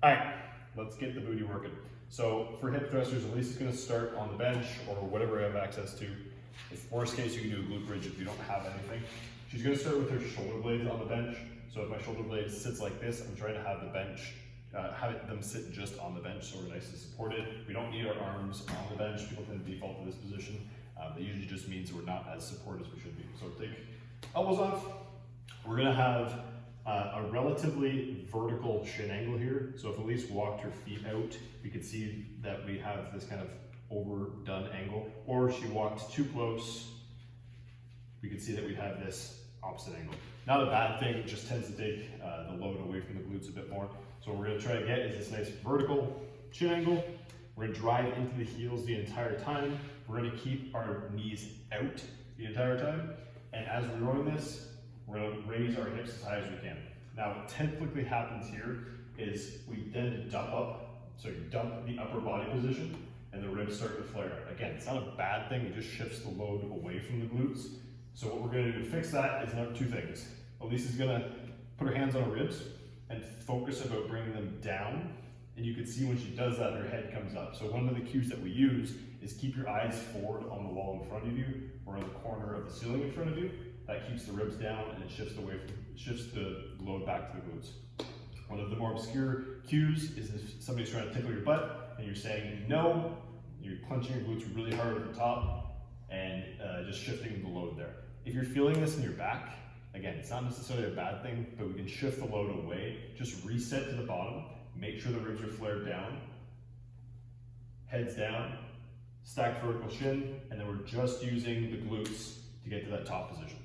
All right, let's get the booty working. So for hip thrusters, Elise is going to start on the bench or whatever I have access to. If worst case, you can do a glute bridge if you don't have anything. She's going to start with her shoulder blades on the bench. So if my shoulder blade sits like this, I'm trying to have the bench, have them sit just on the bench so we're nice and supported. We don't need our arms on the bench. People tend to default to this position. That usually just means we're not as supported as we should be. So take elbows off. We're going to have a relatively vertical shin angle here. So if Elise walked her feet out, we could see that we have this kind of overdone angle, or she walked too close, we could see that we have this opposite angle. Not a bad thing, it just tends to take the load away from the glutes a bit more. So what we're gonna try to get is this nice vertical chin angle. We're gonna drive into the heels the entire time. We're gonna keep our knees out the entire time. And as we're doing this, we're gonna raise our hips as high as we can. Now, what typically happens here is we tend to dump up. So you dump the upper body position and the ribs start to flare out. Again, it's not a bad thing, it just shifts the load away from the glutes. So what we're gonna do to fix that is now two things. Elise is gonna put her hands on her ribs and focus about bringing them down. And you can see when she does that, her head comes up. So one of the cues that we use is keep your eyes forward on the wall in front of you or on the corner of the ceiling in front of you. That keeps the ribs down and it shifts the load back to the glutes. One of the more obscure cues is if somebody's trying to tickle your butt and you're saying no, you're clenching your glutes really hard at the top and just shifting the load there. If you're feeling this in your back, again, it's not necessarily a bad thing, but we can shift the load away. Just reset to the bottom, make sure the ribs are flared down, heads down, stacked vertical shin, and then we're just using the glutes to get to that top position.